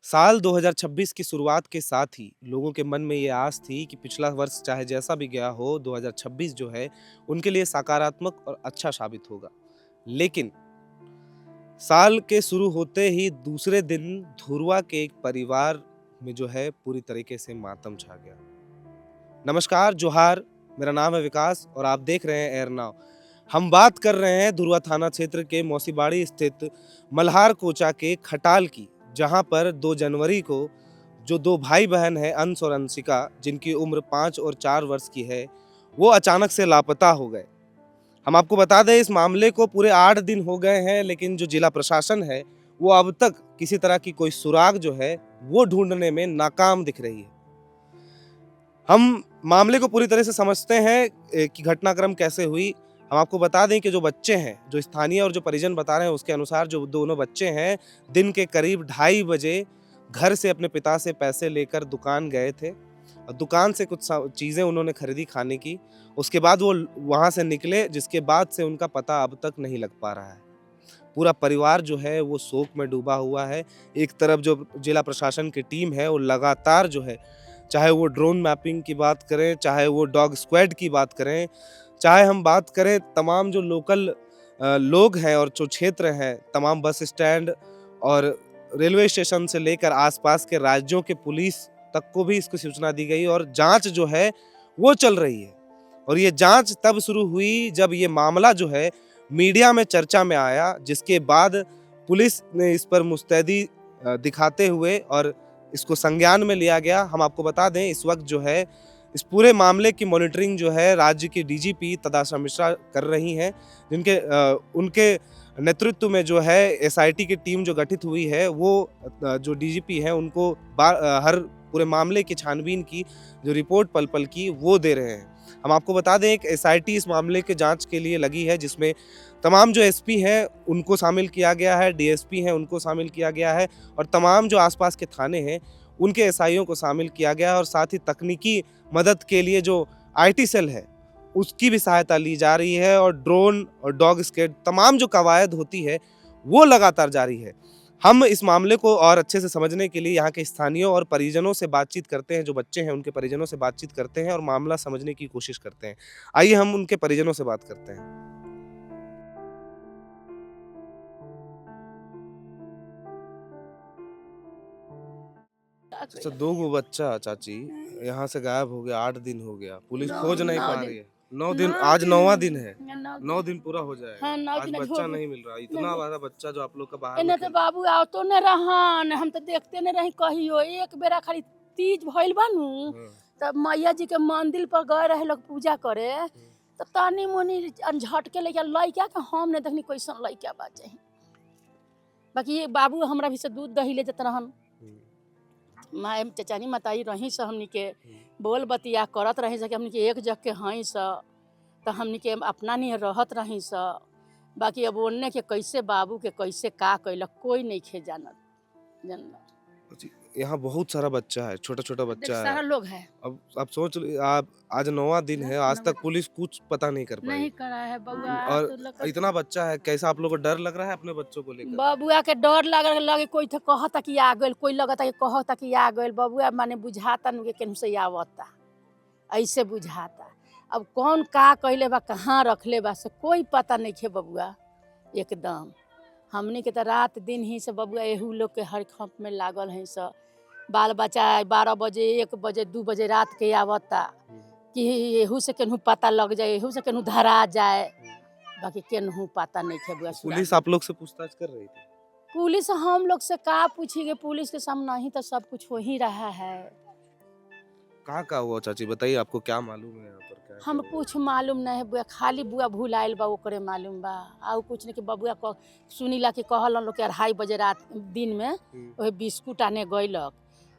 साल 2026 की शुरुआत के साथ ही लोगों के मन में ये आस थी कि पिछला वर्ष चाहे जैसा भी गया हो, 2026 जो है उनके लिए सकारात्मक और अच्छा साबित होगा। लेकिन साल के शुरू होते ही दूसरे दिन धुरवा के एक परिवार में जो है पूरी तरीके से मातम छा गया। नमस्कार, जोहार, मेरा नाम है विकास और आप देख रहे हैं एयर नाउ। हम बात कर रहे हैं धुरवा थाना क्षेत्र के मौसीबाड़ी स्थित मल्हार कोचा के खटाल की, जहां पर 2 जनवरी को जो 2 भाई-बहन हैं अंश और अंशिका, जिनकी उम्र 5 और 4 वर्ष की है, वो अचानक से लापता हो गए। हम आपको बता दें इस मामले को पूरे 8 दिन हो गए हैं, लेकिन जो जिला प्रशासन है, वो अब तक किसी तरह की कोई सुराग जो है, वो ढूँढने में नाकाम दिख रही है। हम मामले को पूरी तरह से समझते हैं कि घटनाक्रम कैसे हुई। हम आपको बता दें कि जो बच्चे हैं, जो स्थानीय और जो परिजन बता रहे हैं उसके अनुसार जो दोनों बच्चे हैं, दिन के करीब 2:30 बजे घर से अपने पिता से पैसे लेकर दुकान गए थे और दुकान से कुछ चीज़ें उन्होंने खरीदी खाने की। उसके बाद वो वहाँ से निकले, जिसके बाद से उनका पता अब तक नहीं लग पा रहा है। पूरा परिवार जो है वो शोक में डूबा हुआ है। एक तरफ जो जिला प्रशासन की टीम है वो लगातार जो है, चाहे वो ड्रोन मैपिंग की बात करें, चाहे वो डॉग स्क्वाड की बात करें, चाहे हम बात करें तमाम जो लोकल लोग हैं और जो क्षेत्र हैं, तमाम बस स्टैंड और रेलवे स्टेशन से लेकर आसपास के राज्यों के पुलिस तक को भी इसकी सूचना दी गई और जांच जो है वो चल रही है। और ये जांच तब शुरू हुई जब ये मामला जो है मीडिया में चर्चा में आया, जिसके बाद पुलिस ने इस पर मुस्तैदी दिखाते हुए और इसको संज्ञान में लिया गया। हम आपको बता दें इस वक्त जो है इस पूरे मामले की मॉनिटरिंग जो है राज्य की डीजीपी तदाशा मिश्रा कर रही हैं, जिनके उनके नेतृत्व में जो है एसआईटी की टीम जो गठित हुई है वो जो डीजीपी हैं उनको हर पूरे मामले की छानबीन की जो रिपोर्ट पल-पल की वो दे रहे हैं। हम आपको बता दें एक एसआईटी इस मामले के जांच के लिए लगी है, जिसमें तमाम जो एसपी हैं उनको शामिल किया गया है, डीएसपी हैं उनको शामिल किया गया है और तमाम जो आसपास के थाने हैं उनके एसआईओ को शामिल किया गया है और साथ ही तकनीकी मदद के लिए जो आईटी सेल है उसकी भी सहायता ली जा रही है और ड्रोन और डॉग स्क्वाड तमाम जो कवायद होती है वो लगातार जारी है। हम इस मामले को और अच्छे से समझने के लिए यहाँ के स्थानीयों और परिजनों से बातचीत करते हैं, जो बच्चे हैं उनके परिजनों से बातचीत करते हैं और मामला समझने की कोशिश करते हैं। आइए हम उनके परिजनों से बात करते हैं। अच्छा, 2 गो बच्चा चाची यहाँ से गायब हो गया, 8 दिन हो गया, पुलिस खोज नहीं पा रही है। 9 दिन, आज 9वां दिन है, 9 दिन पूरा हो जाएगा। हाँ, 9 आज दिन बच्चा हो नहीं मिल रहा, इतना नहीं बड़ा बच्चा जो आप लोग का बाहर में एने तो खेल बाबू आवतो न रहन, हम तो देखते न रही कहियो। एक बेरा खाली तीज भइल बा नु हाँ, तब मैया जी के मंदिर पर गए रहे लोग पूजा करे, हुँ, तो तनी मुनी झटके लइका लइका के हम नहीं देखनी कैसन लइका बा चाही। बाकी ये बाबू हमरा भी से दूध दही ले जात रहन। हुँ, माय चचानी मताई रही से हमनी के हुँ। बोल बतिया करत रही से कि हमनी के एक जग के हई स, तो हमनी के अपना नहीं रहत रही स। बाकी अब ओन्ने के कैसे बाबू के कैसे का कैलक कोई नहीं खे जानत जानला। जी, यहाँ बहुत सारा बच्चा है, छोटा-छोटा देख बच्चा है। सारा लोग है अब आप सोच आप आज 9वां दिन है, आज तक पुलिस कुछ पता नहीं कर पाई नहीं करा है बबुआ और तो लग इतना बच्चा है, कैसा आप लोगों को डर लग रहा है अपने बच्चों को लेकर? बबुआ के डर लगे लगे कोई तो कहता कि आ गइल, कोई लगता कि कहता कि आ गइल। बबुआ माने बुझाता नु के केहू से आवता, ऐसे बुझाता। अब कौन का कइले बा कहाँ रखले बा से कोई पता नहीं खे बबुआ एकदम। हमनी के तो रात दिन ही से बबुआ एहू लोग के हर खप में लागल है स। बाल बच्चा 12 बजे 1 बजे 2 बजे रात के आवता हुँ, कि एहू से केनहू पता लग जाए, एहू से केनहू धरा जाए। हुँ। बाकी केनहू पता नहीं खे बुआ तो पुलिस सुराग। आप लोग से पूछताछ कर रही थी? पुलिस हम लोग से का पूछेंगे, पुलिस के सामने ही तो सब कुछ हो ही रहा है। कहाँ हुआ चाची बताइए, आपको क्या मालूम है यहाँ पर क्या-क्या हम हुआ? कुछ मालूम नहीं है बुआ, खाली बुआ भुलाइल बा ओकरे मालूम बा। आउ कुछ नहीं कि बबुआ सुनीला कि कहलन लोग के 2:30 बजे रात दिन में हुँ, वही बिस्कुट आने गइलक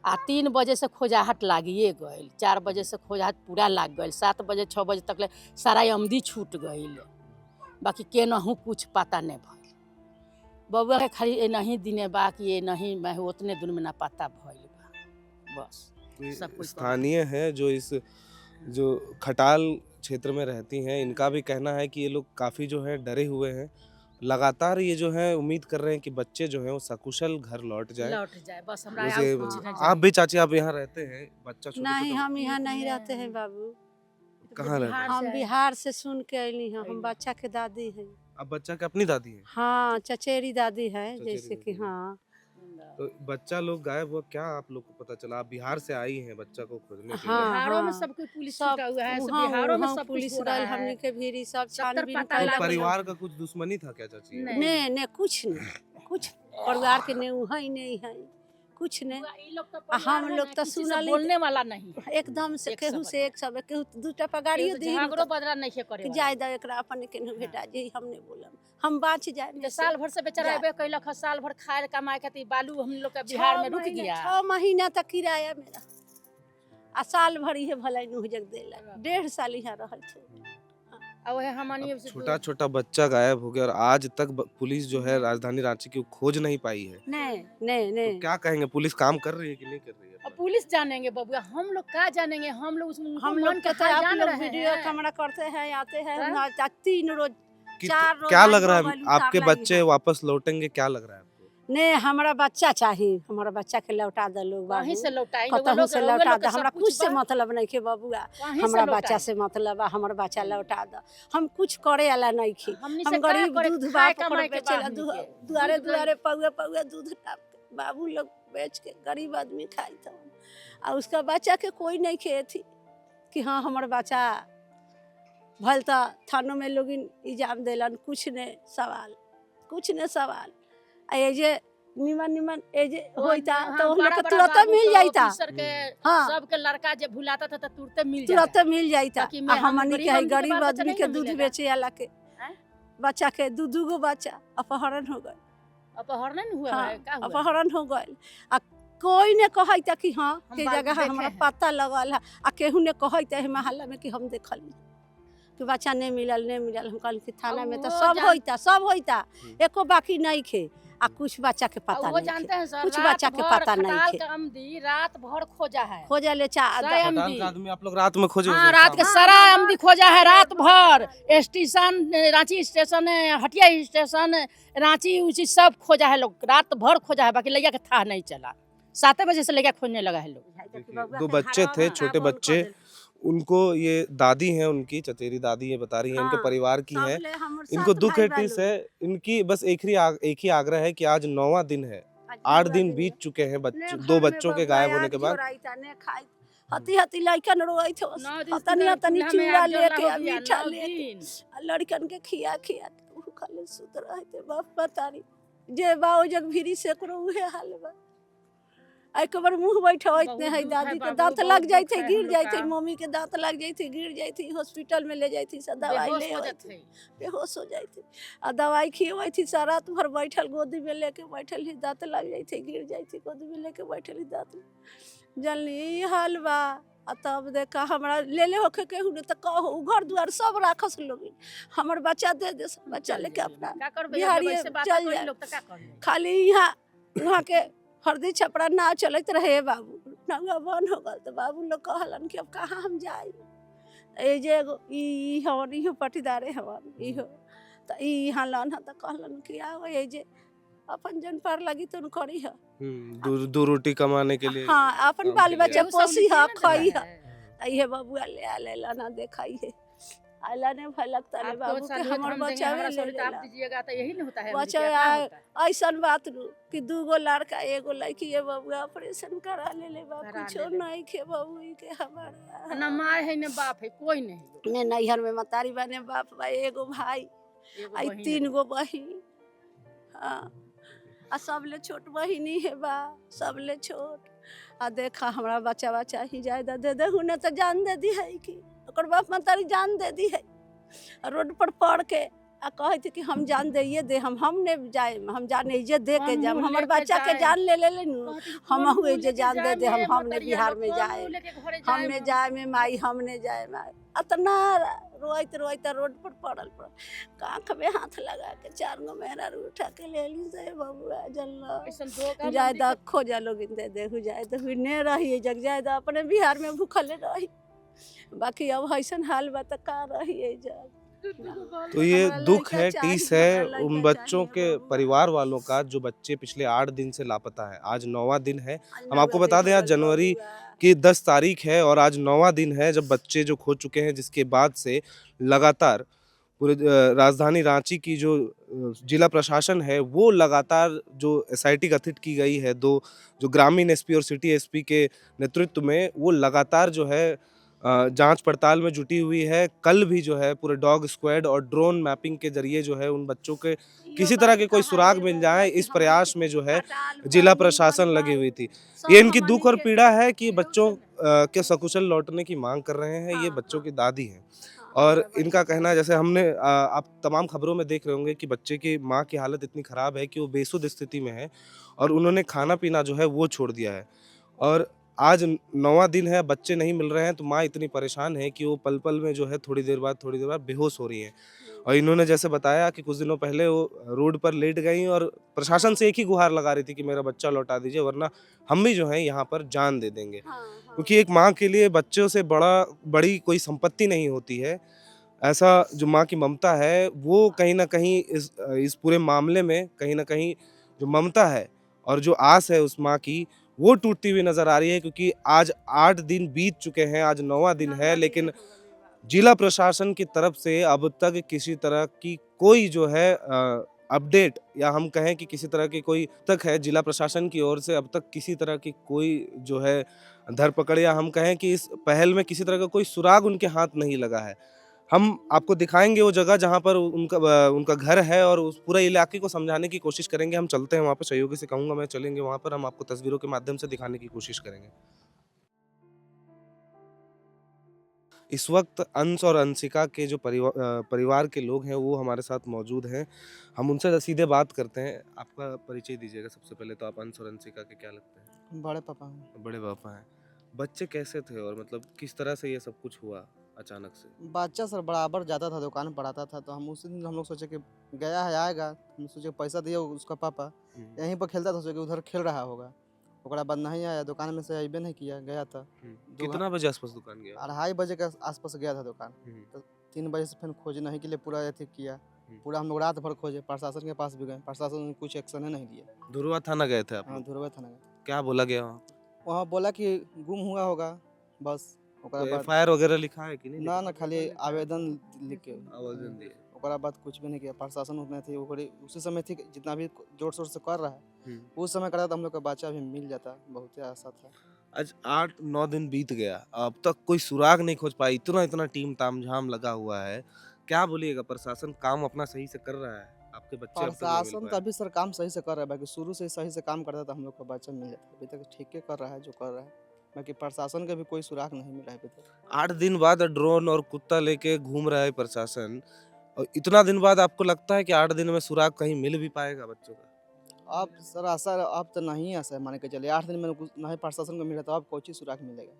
आ 3 बजे से खोजाहट लागिए गइल, 4 बजे से खोजाहट पूरा लाग गइल, 7 बजे 6 बजे तक ले सारा अमदी छूट गइल। बाकी केनहू कुछ पता नहीं भइल। बबुआ के खाली एनाही दिने बा कि एनाही मैं उतने दिन में ना पता भइल बा बस। ये सब कुछ स्थानीय है जो इस जो खटाल क्षेत्र में रहती हैं, इनका भी कहना है कि ये लोग काफ़ी जो है डरे हुए हैं लगातार ये जो है उम्मीद कर रहे हैं कि बच्चे जो हैं वो सकुशल घर लौट जाएँ। लौट जाए बस हमरा वैसे और कुछ हाँ। नहीं आप चाहिए। भी चाची आप यहाँ रहते हैं, बच्चा नहीं, छोटे-छोटे हम यहाँ नहीं नहीं, रहते हैं बाबू। कहाँ रहते हैं? बिहार से हम आए। बिहार से सुन के अइली हैं, हम अइली। बच्चा के दादी हैं। अब बच्चा की अपनी दादी है? हाँ, चचेरी दादी है चचेरी जैसे कि दादी है। हाँ। तो बच्चा लोग गायब हुआ क्या आप लोग को पता चला? आप बिहार से आई हैं बच्चा को खोजने के लिए। हाँ, बिहारों में हाँ। सब कोई पुलिस सब छूटा हुआ है, सब वहाँ बिहारों में वहाँ सब कुछ पुलिस हो रहा गइल है। हमनी के भीरी सब सब छानबीन पता तो लागल। परिवार का कुछ दुश्मनी था क्या चाची? नहीं। ने ने कुछ नहीं, कुछ परिवार के ने वहाँ नहीं है, कुछ नहीं। ई लोग तो हम परिवार है लोग ना, तो किसी से सुनली बोलने वाला नहीं। एकदम से एक केहू सब से एक सब केहू दूटा पगाड़ियो दी झगड़ो बदला नहीं के करे कि वाला। जाय द एकरा अपन केनहू भेटा जे हमने बोलम हम बाँच जाए के साल भर से बेचारा जा। एबे कैलक ह, साल भर खाए कमाए खातिर बालू हम लोग के बिहार में रुक गया। 6 महीना तक किराया मेरा आ साल भर ये भलाई नु जग देला 1.5 साल यहाँ रहल थे। और वह हमनी अब छोटा-छोटा बच्चा गायब हो गया और आज तक पुलिस जो है राजधानी रांची की खोज नहीं पाई है। नहीं नहीं तो नहीं क्या कहेंगे पुलिस काम कर रही है कि नहीं कर रही है? अब पुलिस जानेंगे बबुआ, हम लोग क्या जानेंगे? हम लोग उसमें हम मन लोग के के तो हाल आप जान लोग रहे वीडियो हैं। कैमरा करते हैं आते हैं हाँ? ना 3 रोज कि 4 रोज क्या आई लग रहा है मोबाइल आपके उतार लाई बच्चे है। वापस लौटेंगे क्या लग रहा है आपको? नहीं हमारा बच्चा चाहिए, हमारा बच्चा के लौटा दे लोग वहीं बाबू से लौटाई कतहु से लौटा दे हमरा कुछ से मतलब नहीं के बबुआ हमरा बच्चा से मतलब है हमर बच्चा लौटा दे हम कुछ करे वाला नहीं खी हम गरीब दूध बाप कर बेचेला दुआरे दुआरे पौए पौए दूध टाप के बाबू लोग बेच के गरीब आदमी खाई था आ उसका बच्चा के कोई नहीं खे थी कि हाँ हमार बच्चा भल तो थानों में लोग इल्जाम देलन कुछ ने सवाल आ ये जे निमन निमन ए जे होइता तो उन लोग के तुरंत मिल जाइता हाँ सबके लड़का जे भुलाता था तो तुरंत मिल तुरंत जाता। मिल जाइता ताकि आ मैं- हम हमनी के गरीब गरीब आदमी आदमी के के बाल बच्चा नहीं दूध ना मिलेगा। बेचे वाला के हैं? बच्चा के दू गो बच्चा अपहरण हो गए अपहरण हुआ हाँ है, का हुआ? अपहरण हो गए आ कोई ने कहता कि हाँ हम के बात जगह देखे हमरा हैं। पता लगल है आ केहू ने कहता है मोहल्ला में कि हम देखली कि बच्चा नहीं मिलल हम कहल कि थाना अब में तो वो सब होइता एको बाकी नहीं खे आ कुछ बच्चा के और पता वो नहीं जानते खे हैं सर, कुछ रात बच्चा के भर पता नहीं खटाल खे का आमदी रात भर खोजा है। खोजे ले चा साया खटाल आमदी। का आदमी आप लोग रात में खोजे हाँ, उसे रात के शाम- सारा आमदी खोजा है रात भर। Station Ranchi station Hatia station Ranchi उची सब खोजा है लोग, रात भर खोजा है, बाकी लैया के था नहीं चला। 7 बजे से लैया खोजने लगा है लोग। देखिए, 2 बच्चे थे छोटे बच्चे उनको ये दादी हैं उनकी चचेरी दादी ये बता रही हैं इनके हाँ, परिवार की हैं इनको दुख है टीस है इनकी बस एक ही आग्रह है कि आज 9वां दिन है 8 दिन बीत चुके हैं दो बच्चों के गायब होने के बाद हती हती लड़कन रोई थे हतनी हतनी चूड़ा लेके मीठा लेके लड़कन के खिया खाली सुत रहते बाप बतारी जे बाओ जग भीरी से करो उहे हाल बा एक बार मुंह बैठा इतने है दादी के दांत लग जाई थे गिर जाई थे मम्मी के दांत लग जाई थे गिर जाई थी हॉस्पिटल में ले जाई थी सब दवाई ले आई थी बेहोश हो जाई थी आ दवाई खियवाई थी सारा रात भर बैठल गोदी में लेके बैठल ही दांत लग जाई थी गिर जाई थी गोदी में लेके बैठल ही दांत जनली हाल बा आ तब देखा हमरा ले ले होके केहू ने त कहो घर दुआर सब राखस लोग हमर बच्चा दे सब बच्चा लेके अपना बिहारी चल जाए खाली यहाँ वहाँ के हरदी छपड़ा ना चलत रहे बाबू नंगा बंद हो गल तो बाबू लोग कहलन कि अब कहाँ हम जाई ए जे एगो ई हमर इहो पटीदारे हमर इहो तो ई यहाँ लन त कहलन कि आओ ए जे अपन जन पार लगी तो करी है दो रोटी कमाने के लिए हाँ अपन काम बाल के लिए। बच्चे पोसी है खाई है ये बबुआ ले आले लाना देखाई है आला ने भलक तले बाबू के हमर बच्चा ले आप दीजिएगा तो यही नहीं होता है। बच्चा ऐसन बात रू कि 2 गो लड़का एगो लड़की ये बबुआ ऑपरेशन करा ले बा करा कुछो लेले। नहीं के बबू के हमारा ना माँ है ना बाप है, कोई नहीं। ने नैहर में मतारी बने बाप बा एगो भाई एगो आई बहिन 3 गो बहिन हाँ आ सब ले छोट बहिनी है बा सब ले छोट आ देखा हमरा बच्चा ही जायदा दे दे हुने तो जान दे दी है कि ओकर बाप मतारी जान दे दी है रोड पर पड़ के आ कहे थे कि हम जान दे ये दे हम ने जाए हम जाने जे दे के जब हमर बच्चा के जान ले ले नु हम हुए जे जान दे हमने बिहार में जाए हमने जाए में माई हमने जाए माई अतना रोइत रोड पर पड़ल कांख में हाथ लगा के 4 गो मेहरा उठा के ले ली से बबुआ जल्ला जायदा खोजा लोग दे देहु जायदा ने रही जग जायदा अपने बिहार में भूखल रही बाकी अब ऐसन हाल बा त का रही जग तो ये हमारा दुख लड़का है, चाहिए, टीस है हमारा उन लड़का बच्चों चाहिए के बबुआ। परिवार वालों का जो बच्चे पिछले 8 दिन से लापता है। आज 9वां दिन है। हम नौवा आपको दिन बता दें हो आज गइल जनवरी बबुआ। की 10 तारीख है और आज 9वां दिन है जब बच्चे जो खो चुके हैं, जिसके बाद से लगातार पूरे राजधानी रांची की जो जिला प्रशासन है वो लगातार जो एसआईटी गठित की गई है, 2 जो ग्रामीण एसपी और सिटी एसपी के नेतृत्व में, वो लगातार जो है जांच पड़ताल में जुटी हुई है। कल भी जो है पूरे डॉग स्क्वाड और ड्रोन मैपिंग के जरिए जो है उन बच्चों के इहो किसी तरह बात के कोई कहा सुराग ये मिल बबुआ जाए, कि इस हमनी प्रयास के में जो है खटाल जिला गर्मी प्रशासन लगी महंगाई हुई थी। सब ये इनकी हमनी दुख और के पीड़ा है कि केहू बच्चों से नहीं। के सकुशल लौटने की मांग कर रहे हैं। ये हाँ बच्चों हाँ की दादी हैं हाँ, और हमारा इनका बच्चा कहना है, चाहिए। जैसे हमने आप तमाम खबरों में देख रहे होंगे कि बच्चे की माँ की हालत इतनी खराब है कि वो बेसुध स्थिति में है और उन्होंने खाना पीना जो है वो छोड़ दिया है। और आज 9वां दिन है, बच्चे नहीं मिल रहे हैं, तो माँ इतनी परेशान है कि वो पल-पल में जो है थोड़ी देर बाद बेहोश हो रही हैं। और इन्होंने जैसे बताया कि कुछ दिनों पहले वो रोड पर लेट गईं और प्रशासन से एक ही गुहार लगा रही थी कि मेरा बच्चा लौटा दीजिए, वरना हम भी जो है यहाँ पर जान दे देंगे। हाँ हाँ क्योंकि एक माँ के लिए बच्चों से बड़ी कोई संपत्ति नहीं होती है। ऐसा जो माँ की ममता है वो कहीं न कहीं इस पूरे मामले में कहीं न कहीं जो ममता है और जो आस है उस माँ की, वो टूटती हुई नज़र आ रही है, क्योंकि आज 8 दिन बीत चुके हैं, आज 9वां दिन है, लेकिन जिला प्रशासन की तरफ से अब तक किसी तरह की कोई जो है अपडेट, या हम कहें कि किसी तरह की कोई तक है जिला प्रशासन की ओर से अब तक किसी तरह की कोई जो है धरपकड़, या हम कहें कि इस पहल में किसी तरह का कोई सुराग उनके हाथ नहीं लगा है। हम आपको दिखाएँगे वो जगह जहाँ पर उनका घर है और उस पूरे इलाके को समझाने की कोशिश करेंगे। हम चलते हैं वहाँ पे, सहयोगी से कहूँगा मैं चलेंगे वहाँ पर, हम आपको तस्वीरों के माध्यम से दिखाने की कोशिश करेंगे। इस वक़्त अंश और अंशिका के जो परिवार के लोग हैं वो हमारे साथ मौजूद हैं। हम उनसे सीधे बात करते हैं। आपका परिचय दीजिएगा सबसे पहले तो, आप अंश और अंशिका के क्या लगते हैं? बड़े पापा हैं। बड़े पापा हैं। बच्चे कैसे थे और मतलब किस तरह से ये सब कुछ हुआ अचानक से? बच्चा सर बराबर जाता था दुकान पढ़ाता था तो हम उसी दिन हम लोग सोचे कि गया है आएगा, हम सोचे पैसा दिए उसका पापा हुँ। यहीं पर खेलता था, सोचे कि उधर खेल रहा होगा। ओकरा बाद नहीं आया, दुकान में से अइबे नहीं किया, गया था हुँ। 2 कितना बजे आस-पास दुकान गया? 2:30 बजे के आसपास गया था दुकान। हुँ। तो 3 बजे से फिर खोजने के लिए पूरा अथी किया। हुँ। पूरा हम लोग रात भर खोजे, प्रशासन के पास भी गए, प्रशासन ने कुछ एक्शन ही नहीं लिया। धुरवा थाना गए थे आप हाँ, लोग? धुरवा थाना गए। क्या बोला गया वहाँ? वहाँ बोला कि गुम हुआ होगा, बस ओकरा कोई बाद एफआईआर वगैरह लिखा है कि नहीं ना लिखा? ना खाली आवेदन लिख के आवेदन दिए। ओकरा बाद कुछ भी नहीं किया। प्रशासन उतना थी ओकरे उसी समय थी जितना भी जोर शोर से कर रहा है, हुँ। उस समय करा तो हम लोग का बच्चा भी मिल जाता, बहुते आशा था। आज 8-9 दिन बीत गया, अब तक कोई सुराग नहीं खोज पाई, इतना टीम तामझाम लगा हुआ है। क्या बोलिएगा, प्रशासन काम अपना सही से कर रहा है? आपके बच्चे अब तक नहीं मिल प्रशासन तो पाए। अभी सर काम सही से कर रहा है, बाकी शुरू से ही सही से काम करता तो हम लोग का बच्चा मिल जाता। अभी तक ठीक ही कर रहा है जो कर रहा है, बाकी प्रशासन का भी कोई सुराग नहीं मिला है अभी तक। 8 दिन बाद ड्रोन और कुत्ता लेके घूम रहा है प्रशासन, और इतना दिन बाद आपको लगता है कि 8 दिन में सुराग कहीं मिल भी पाएगा बच्चों का? अब सर आशा अब तो नहीं आशा है, मान के चलिए 8 दिन में कुछ नहीं प्रशासन को मिला तो अब कोई सुराग मिलेगा?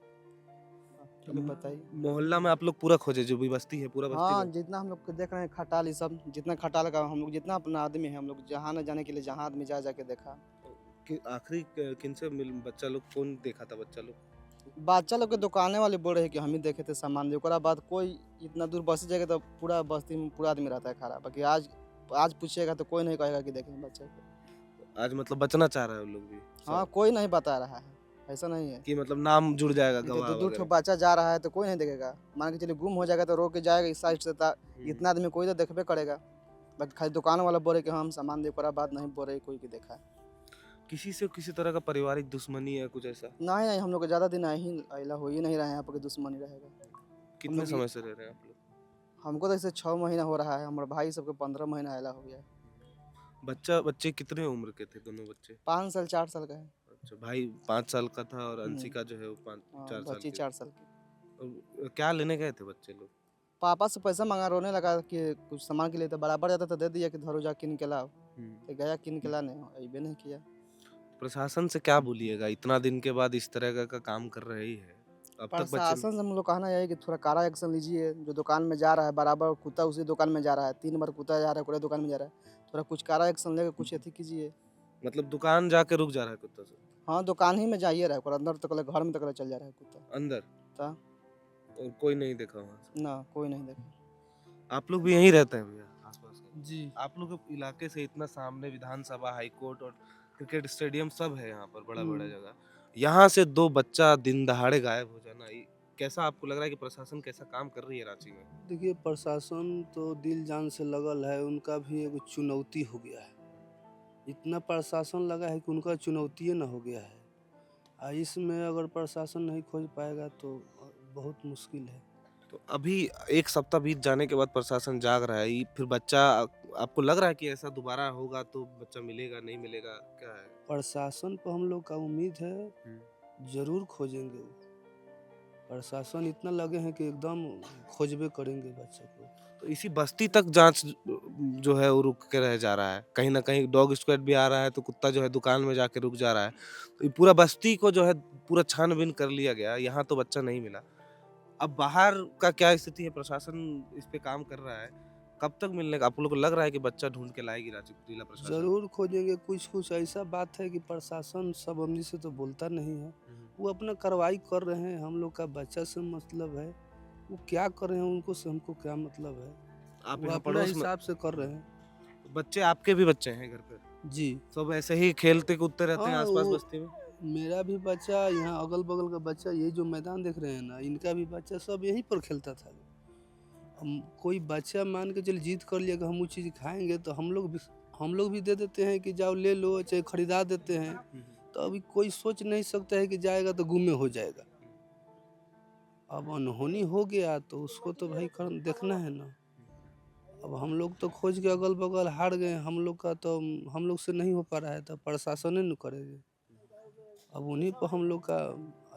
आप ही बताइए। मोहल्ला में आप लोग पूरा खोजे, जो भी बस्ती है पूरा बस्ती हाँ, में? जितना हम लोग को देख रहे हैं खटाल ये सब, जितना खटाल का हम लोग जितना अपना आदमी है, हम लोग जहाँ न जाने के लिए जहाँ आदमी जा के देखा। कि आखिरी किनसे मिल बच्चा लोग, कौन देखा था बच्चा लोग? बच्चा लोग के दुकाने वाले बोल रहे हैं कि हम ही देखे थे सामान, ओकरा बाद कोई इतना दूर बस जाएगा तो पूरा बस्ती में पूरा आदमी रहता है खड़ा, बाकी आज पूछेगा तो कोई नहीं कहेगा कि देखें बच्चे को। आज मतलब बचना चाह रहा है वो लोग भी? हाँ, कोई नहीं बता रहा है, ऐसा नहीं है कि मतलब नाम जुड़ जाएगा कि गवाह 2-2 ठो वगैरह? बच्चा जा रहा है तो कोई नहीं देखेगा। मान के चलिए गुम हो जाएगा तो रोक के जाएगा इस साइड से, इतना आदमी कोई तो देखबे करेगा। बाकी खाली दुकान वाला बोले कि हम सामान दे, ओकरा बाद नहीं बोले कोई कि देखा है। किसी से किसी तरह का पारिवारिक दुश्मनी है कुछ ऐसा? नहीं नहीं, हम लोग ज़्यादा दिन अइला हो ही नहीं रहे हैं, यहाँ पर कि दुश्मनी रहेगा। कितने लोग समय से रह रहे हैं आप लोग? हमको तो ऐसे 6 महीना हो रहा है, हमारे भाई सबके 15 महीना अइला हो गया है। बच्चे कितने उम्र के थे दोनों बच्चे? 5 साल 4 साल का है। अच्छा, भाई 5 साल का था और हम्म। अंशिका जो है वो 5-4 साल बच्ची की। 4 साल की। और क्या लेने गए थे बच्चे लोग? पापा से पैसा मांगा, रोने लगा कि कुछ सामान के लिए, तो बराबर जाता तो दे दिया कि धरो जा किन के लाओ, तो गया किन के लाने, अइबे नहीं किया। प्रशासन से क्या बोलिएगा, इतना दिन के बाद इस तरह का काम कर रही है, अब तक बच्चे? प्रशासन से हम लोग कहना यही कि थोड़ा कड़ा एक्शन लीजिए। जो दुकान में जा रहा है बराबर कुत्ता उसी दुकान में जा रहा है, 3 बार कुत्ता जा रहा है पूरे दुकान में जा रहा है, थोड़ा कुछ कड़ा एक्शन लेकर कुछ अथी कीजिए। मतलब दुकान जाके रुक जा रहा है कुत्ता से? हाँ, दुकान ही में जाइए रहा है, ओकरा अंदर तक घर में तक चल जा रहा है कुत्ता। अंदर? ता और कोई नहीं देखा वहाँ से? ना कोई नहीं देखा। आप लोग भी यहीं रहते हैं भैया आसपास के? जी आप लोग के इलाके से इतना सामने विधानसभा, हाई कोर्ट और क्रिकेट स्टेडियम सब है यहाँ पर, बड़ा-बड़ा जगह। यहाँ से 2 बच्चा दिन दहाड़े गायब हो जाना, ये कैसा आपको लग रहा है कि प्रशासन कैसा काम कर रही है रांची में? देखिए, प्रशासन तो दिल जान से लगल है, उनका भी एगो चुनौती हो गया है। इतना प्रशासन लगा है कि उनका चुनौतिये ना हो गया है। इसमें अगर प्रशासन नहीं खोज पाएगा तो बहुत मुश्किल है। तो अभी 1 सप्ताह बीत जाने के बाद प्रशासन जाग रहा है, ये फिर बच्चा आपको लग रहा है कि ऐसा दोबारा होगा तो बच्चा मिलेगा, नहीं मिलेगा, क्या है? प्रशासन पर हम लोग का उम्मीद है, ज़रूर खोजेंगे वो। प्रशासन इतना लगे हैं कि एकदम खोजबे करेंगे बच्चे को। तो इसी बस्ती तक जाँच जो है वो रुक के रह जा रहा है। कहीं न कहीं डॉग स्क्वाड भी आ रहा है तो कुत्ता जो है दुकान में जाके रुक जा रहा है। तो ये पूरा बस्ती को जो है पूरा छान-बीन कर लिया गया, यहाँ तो बच्चा नहीं मिला। अब बाहर का क्या स्थिति है? प्रशासन इस पे काम कर रहा है। कब तक मिलने का आप लोग को लग रहा है कि बच्चा ढूँढ के लाएगी रांची जिला प्रशासन? ज़रूर खोजेंगे। कुछ-कुछ ऐसा बात है कि प्रशासन सब हमनी से तो बोलता नहीं है। वो अपना कार्रवाई कर रहे हैं, हम लोग का बच्चा से मतलब है। वो क्या कर रहे हैं उनको से हमको क्या मतलब है। आप वो यहाँ अपना पड़ोस में हिसाब से कर रहे हैं। बच्चे आपके भी बच्चे हैं घर पे? जी। सब ऐसे ही खेलते कूदते रहते हैं हाँ, आस-पास वो बस्ती में? मेरा भी बच्चा यहाँ अगल-बगल का बच्चा, ये जो मैदान देख रहे हैं ना, इनका भी बच्चा सब यहीं पर खेलता था। हम कोई बच्चा मान के चलिए जिद कर लिया कि हम वो चीज़ खाएँगे तो हम लोग भी दे देते हैं कि जाओ ले लो, चाहे खरीदा देते हैं। तो अभी कोई सोच नहीं सकता है कि जाएगा तो गुम हो जाएगा। अब अनहोनी हो गया तो उसको तो भाई देखना है ना। अब हम लोग तो खोज के अगल-बगल हार गए, हम लोग से नहीं हो पा रहा है तो प्रशासन ही न करेंगे। अब उन्हीं पर हम लोग का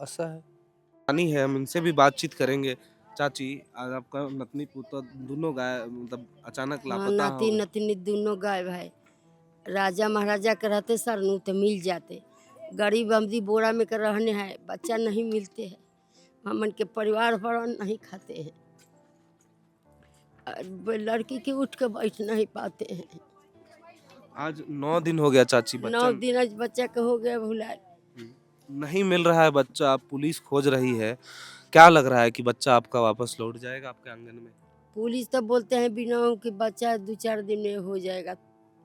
आशा है। रानी है, हम इनसे भी बातचीत करेंगे। चाची, आज आपका नतनी पुतौह दोनों मतलब अचानक हाँ, लापता हो नाती गए। नतनी दोनों गायब है। राजा महाराजा के रहते सरनू तो मिल जाते। गरीब अमदी बोरा में के रहने हैं, बच्चा नहीं मिलते हैं। हमन के परिवार भरण नहीं खाते हैं। लड़की के उठ के बैठ नहीं पाते हैं। आज 9 दिन हो गया चाची, 9 बच्चा दिन आज बच्चा के हो गया भुलाए। नहीं मिल रहा है बच्चा, पुलिस खोज रही है। क्या लग रहा है कि बच्चा आपका वापस लौट जाएगा आपके आंगन में? पुलिस तो बोलते हैं बिना कि बच्चा 2-4 दिन में हो जाएगा।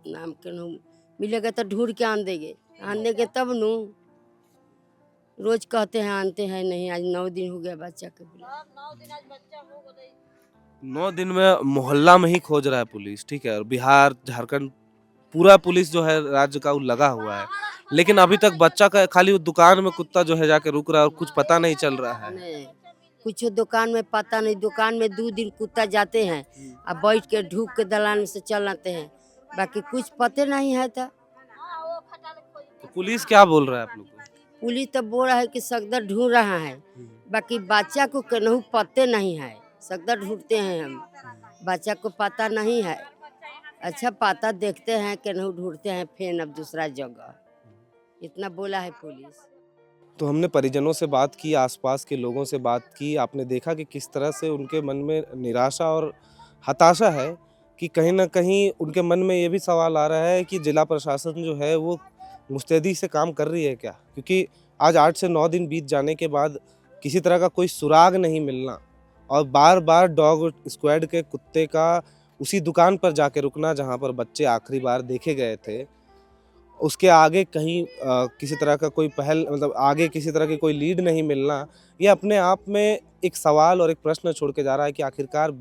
नाम के नु मिलेगा तो ढूंढ के आन देंगे, आन देंगे तब नु। रोज कहते हैं आनते हैं नहीं, आज 9 दिन हो गया बच्चा के बुलाए। 9 दिन में मोहल्ला में ही खोज रहा है पुलिस, ठीक है? और बिहार, झारखंड पूरा पुलिस जो है राज्य का वो लगा हुआ है। लेकिन अभी तक बच्चा का खाली वो दुकान में कुत्ता जो है जाके रुक रहा है और कुछ पता नहीं चल रहा है। नहीं, कुछ दुकान में पता नहीं। दुकान में 2 दिन कुत्ता जाते हैं अब बैठ के ढूक के दलान में से चल आते हैं, बाकी कुछ पते नहीं है। तो तो पुलिस क्या बोल रहा है आप लोग को? पुलिस तो बोल रहा है कि सगदर ढूंढ रहा है, बाकी बच्चा को केनहू पते नहीं है। सगदर ढूंढते हैं हम, बच्चा को पता नहीं है। अच्छा पता देखते हैं केनहू ढूंढते हैं फिर अब दूसरा जगह, इतना बोला है पुलिस। तो हमने परिजनों से बात की, आसपास के लोगों से बात की। आपने देखा कि किस तरह से उनके मन में निराशा और हताशा है कि कहीं न कहीं उनके मन में ये भी सवाल आ रहा है कि जिला प्रशासन जो है वो मुस्तैदी से काम कर रही है क्या? क्योंकि आज 8 से 9 दिन बीत जाने के बाद किसी तरह का कोई सुराग नहीं मिलना और बार-बार डॉग स्क्वाड के कुत्ते का उसी दुकान पर जाके रुकना जहाँ पर बच्चे आखिरी बार देखे गए थे। उसके आगे कहीं किसी तरह का कोई पहल मतलब आगे किसी तरह की कोई लीड नहीं मिलना, ये अपने आप में एक सवाल और एक प्रश्न छोड़ के जा रहा है कि आखिरकार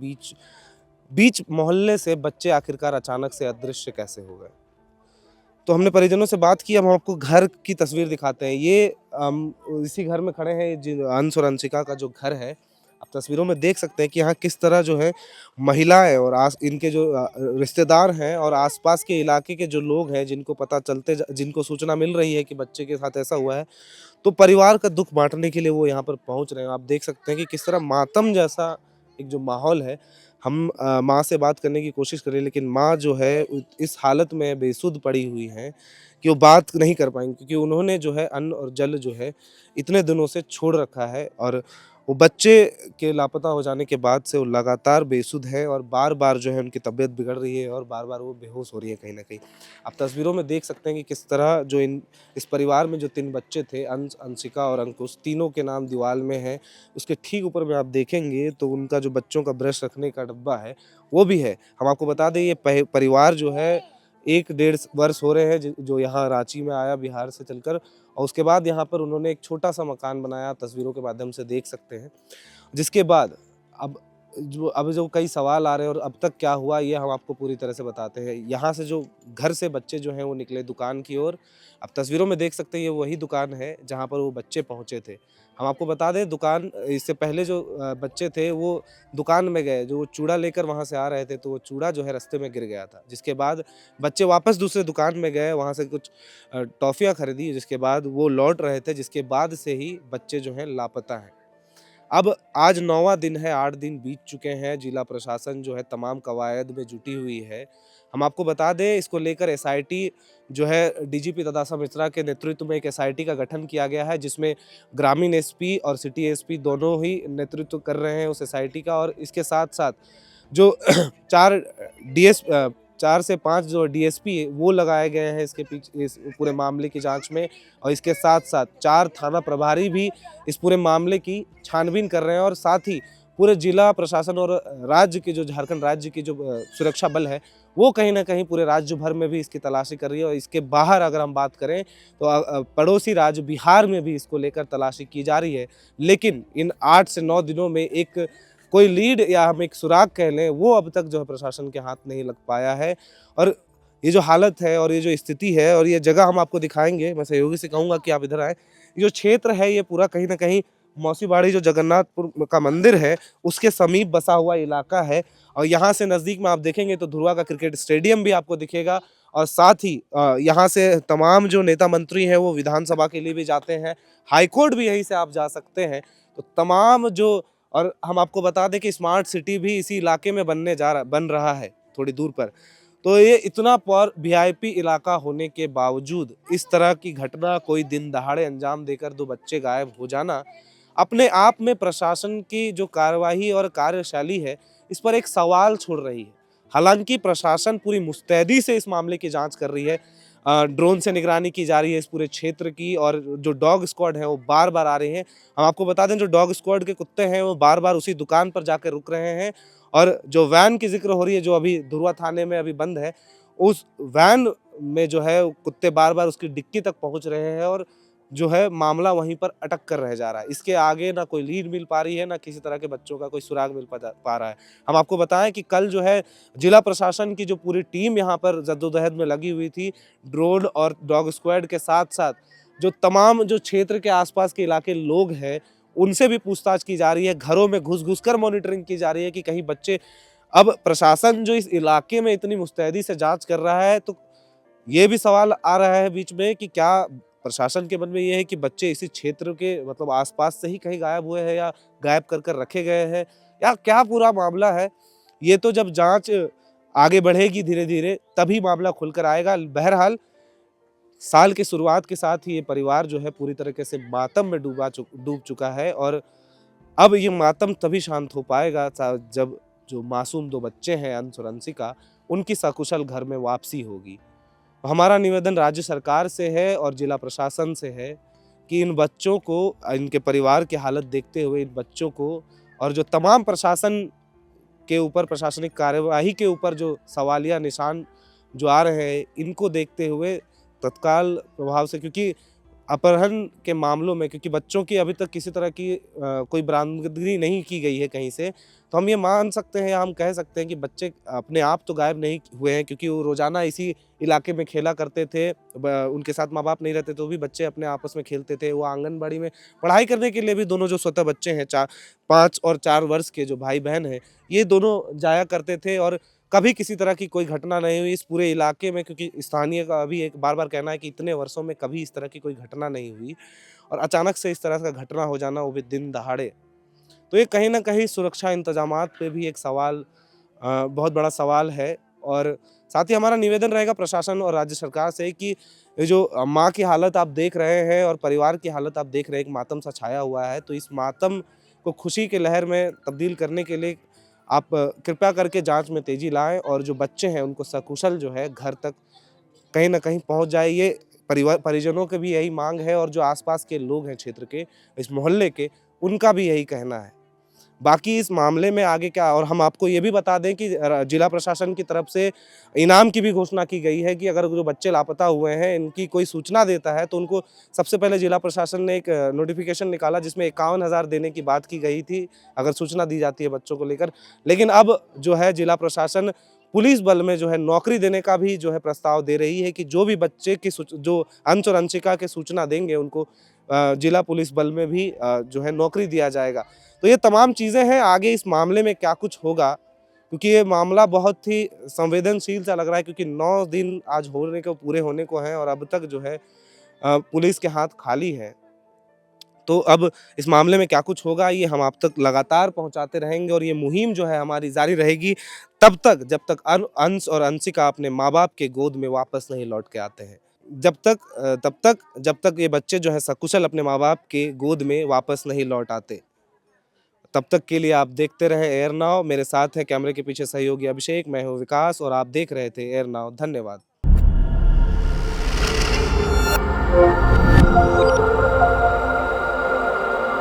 बीच मोहल्ले से बच्चे आखिरकार अचानक से अदृश्य कैसे हो गए। तो हमने परिजनों से बात की, हम आपको घर की तस्वीर दिखाते हैं। ये इसी घर में खड़े हैं, अंश और अंशिका का जो घर है। आप तस्वीरों में देख सकते हैं कि यहाँ किस तरह जो है महिलाएं और इनके जो रिश्तेदार हैं और आसपास के इलाके के जो लोग हैं जिनको सूचना मिल रही है कि बच्चे के साथ ऐसा हुआ है, तो परिवार का दुख बांटने के लिए वो यहाँ पर पहुँच रहे हैं। आप देख सकते हैं कि किस तरह मातम जैसा एक जो माहौल है। हम माँ से बात करने की कोशिश करें लेकिन माँ जो है इस हालत में बेसुध पड़ी हुई हैं कि वो बात नहीं कर पाएंगी, क्योंकि उन्होंने जो है अन्न और जल जो है इतने दिनों से छोड़ रखा है और वो बच्चे के लापता हो जाने के बाद से वो लगातार बेसुध है और बार-बार जो है उनकी तबीयत बिगड़ रही है और बार-बार वो बेहोश हो रही है कहीं न कहीं। आप तस्वीरों में देख सकते हैं कि किस तरह जो इस परिवार में जो 3 बच्चे थे अंशिका और अंकुश, तीनों के नाम दीवाल में हैं। उसके ठीक ऊपर में आप देखेंगे तो उनका जो बच्चों का ब्रश रखने का डब्बा है, वो भी है। हम आपको बता दें ये परिवार जो है 1 डेढ़ वर्ष हो रहे हैं जो यहाँ रांची में आया बिहार से चलकर, और उसके बाद यहाँ पर उन्होंने एक छोटा-सा मकान बनाया, तस्वीरों के माध्यम से देख सकते हैं। जिसके बाद अब जो कई सवाल आ रहे हैं और अब तक क्या हुआ, ये हम आपको पूरी तरह से बताते हैं। यहाँ से जो घर से बच्चे जो हैं वो निकले दुकान की ओर। आप तस्वीरों में देख सकते हैं ये वही दुकान है जहाँ पर वो बच्चे पहुँचे थे। हम आपको बता दें दुकान इससे पहले जो बच्चे थे वो दुकान में गए, जो वो चूड़ा लेकर वहाँ से आ रहे थे तो वो चूड़ा जो है रास्ते में गिर गया था। जिसके बाद बच्चे वापस दूसरे दुकान में गए, वहाँ से कुछ टॉफ़ियाँ खरीदी, जिसके बाद वो लौट रहे थे, जिसके बाद से ही बच्चे जो हैं लापता हैं। अब आज 9वां दिन है, 8 दिन बीत चुके हैं, जिला प्रशासन जो है तमाम कवायद में जुटी हुई है। हम आपको बता दें इसको लेकर एसआईटी जो है डीजीपी तदासा मिश्रा के नेतृत्व में एक एसआईटी का गठन किया गया है, जिसमें ग्रामीण एसपी और सिटी एसपी दोनों ही नेतृत्व कर रहे हैं उस एसआईटी का। और इसके साथ-साथ जो 4 डीएस 4 से 5 जो डीएसपी वो लगाए गए हैं इसके पीछे इस पूरे मामले की जाँच में, और इसके साथ-साथ 4 थाना प्रभारी भी इस पूरे मामले की छानबीन कर रहे हैं। और साथ ही पूरे जिला प्रशासन और राज्य के जो झारखंड राज्य की जो सुरक्षा बल है, वो कहीं न कहीं पूरे राज्य भर में भी इसकी तलाशी कर रही है। और इसके बाहर अगर हम बात करें तो पड़ोसी राज्य बिहार में भी इसको लेकर तलाशी की जा रही है। लेकिन इन 8 से 9 दिनों में एक कोई लीड या हम एक सुराग कह लें, वो अब तक जो है प्रशासन के हाथ नहीं लग पाया है। और ये जो हालत है और ये जो स्थिति है और ये जगह हम आपको दिखाएँगे, मैं सहयोगी से कहूँगा कि आप इधर आएँ। ये जो क्षेत्र है ये पूरा कहीं न कहीं मौसीबाड़ी जो जगन्नाथपुर का मंदिर है, उसके समीप बसा हुआ इलाका है। और यहाँ से नज़दीक में आप देखेंगे तो ध्रुवा का क्रिकेट स्टेडियम भी आपको दिखेगा। और साथ ही यहाँ से तमाम जो नेता मंत्री हैं वो विधानसभा के लिए भी जाते हैं, हाईकोर्ट भी यहीं से आप जा सकते हैं। तो तमाम जो, और हम आपको बता दें कि स्मार्ट सिटी भी इसी इलाके में बन रहा है थोड़ी दूर पर। तो ये इतना पर वीआईपी इलाका होने के बावजूद इस तरह की घटना, कोई दिन दहाड़े अंजाम देकर 2 बच्चे गायब हो जाना, अपने आप में प्रशासन की जो कार्यवाही और कार्यशैली है, इस पर एक सवाल छोड़ रही है। हालाँकि प्रशासन पूरी मुस्तैदी से इस मामले की जाँच कर रही है। ड्रोन से निगरानी की जा रही है इस पूरे क्षेत्र की, और जो डॉग स्क्वाड है वो बार-बार आ रहे हैं। हम आपको बता दें जो डॉग स्क्वाड के कुत्ते हैं वो बार-बार उसी दुकान पर जाकर रुक रहे हैं। और जो वैन की ज़िक्र हो रही है जो अभी धुर्वा थाने में अभी बंद है, उस वैन में जो है कुत्ते बार-बार उसकी डिक्की तक पहुँच रहे हैं और जो है मामला वहीं पर अटक कर रह जा रहा है। इसके आगे ना कोई लीड मिल पा रही है, ना किसी तरह के बच्चों का कोई सुराग मिल पा रहा है। हम आपको बताएँ कि कल जो है जिला प्रशासन की जो पूरी टीम यहाँ पर जद्दोजहद में लगी हुई थी, ड्रोन और डॉग स्क्वाड के साथ-साथ जो तमाम जो क्षेत्र के आस-पास के इलाके लोग हैं, उनसे भी पूछताछ की जा रही है। घरों में घुस-घुस कर मॉनिटरिंग की जा रही है कि कहीं बच्चे, अब प्रशासन जो इस इलाके में इतनी मुस्तैदी से जाँच कर रहा है, तो ये भी सवाल आ रहा है बीच में कि क्या प्रशासन के मन में ये है कि बच्चे इसी क्षेत्र के मतलब आस-पास से ही कहीं गायब हुए हैं या गायब कर रखे गए हैं, या क्या पूरा मामला है? ये तो जब जाँच आगे बढ़ेगी धीरे-धीरे तभी मामला खुल कर आएगा। बहरहाल साल की शुरुआत के साथ ही ये परिवार जो है पूरी तरीके से मातम में डूब चुका है। और अब ये मातम तभी शांत हो पाएगा जब जो मासूम 2 बच्चे हैं अंश और अंशिका, उनकी सकुशल घर में वापसी होगी। हमारा निवेदन राज्य सरकार से है और जिला प्रशासन से है कि इन बच्चों को, इनके परिवार की हालत देखते हुए इन बच्चों को, और जो तमाम प्रशासन के ऊपर, प्रशासनिक कार्यवाही के ऊपर जो सवालिया निशान जो आ रहे हैं, इनको देखते हुए तत्काल प्रभाव से, क्योंकि अपहरण के मामलों में, क्योंकि बच्चों की अभी तक किसी तरह की कोई बरामदगी नहीं की गई है कहीं से, तो हम ये मान सकते हैं या हम कह सकते हैं कि बच्चे अपने आप तो गायब नहीं हुए हैं, क्योंकि वो रोज़ाना इसी इलाके में खेला करते थे। उनके साथ माँ बाप नहीं रहते तो भी बच्चे अपने आपस में खेलते थे। वो आंगनबाड़ी में पढ़ाई करने के लिए भी दोनों जो स्वतः बच्चे हैं 5 और 4 वर्ष के जो भाई बहन हैं, ये दोनों जाया करते थे और कभी किसी तरह की कोई घटना नहीं हुई इस पूरे इलाके में, क्योंकि स्थानीय का अभी एक बार-बार कहना है कि इतने वर्षों में कभी इस तरह की कोई घटना नहीं हुई, और अचानक से इस तरह का घटना हो जाना, वो भी दिन दहाड़े। तो ये कहीं न कहीं सुरक्षा इंतजामात पे भी एक सवाल, बहुत बड़ा सवाल है। और साथ ही हमारा निवेदन रहेगा प्रशासन और राज्य सरकार से कि ये जो माँ की हालत आप देख रहे हैं और परिवार की हालत आप देख रहे हैं, एक मातम सा छाया हुआ है, तो इस मातम को खुशी के लहर में तब्दील करने के लिए आप कृपया करके जांच में तेज़ी लाएं और जो बच्चे हैं उनको सकुशल जो है घर तक कहीं न कहीं पहुंच जाए। ये परिजनों की भी यही मांग है और जो आसपास के लोग हैं क्षेत्र के, इस मोहल्ले के, उनका भी यही कहना है। बाकी इस मामले में आगे क्या, और हम आपको ये भी बता दें कि जिला प्रशासन की तरफ से इनाम की भी घोषणा की गई है कि अगर जो बच्चे लापता हुए हैं इनकी कोई सूचना देता है तो उनको सबसे पहले जिला प्रशासन ने एक नोटिफिकेशन निकाला जिसमें 51,000 देने की बात की गई थी अगर सूचना दी जाती है बच्चों को लेकर। लेकिन अब जो है जिला प्रशासन पुलिस बल में जो है नौकरी देने का भी जो है प्रस्ताव दे रही है कि जो भी बच्चे की जो अंश और अंशिका के सूचना देंगे उनको जिला पुलिस बल में भी जो है नौकरी दिया जाएगा। तो ये तमाम चीज़ें हैं, आगे इस मामले में क्या कुछ होगा, क्योंकि ये मामला बहुत ही संवेदनशील सा लग रहा है, क्योंकि 9 दिन आज पूरे होने को हैं और अब तक जो है पुलिस के हाथ खाली है। तो अब इस मामले में क्या कुछ होगा ये हम आप तक लगातार पहुंचाते रहेंगे और ये मुहिम जो है हमारी जारी रहेगी तब तक जब तक अंश और अंशिका अपने माँ-बाप के गोद में वापस नहीं लौट के आते हैं। जब तक ये बच्चे जो है सकुशल अपने माँ-बाप के गोद में वापस नहीं लौट आते। तब तक के लिए आप देखते रहे एयर नाउ। मेरे साथ हैं कैमरे के पीछे सहयोगी अभिषेक, मैं हूँ विकास और आप देख रहे थे एयर नाउ। धन्यवाद।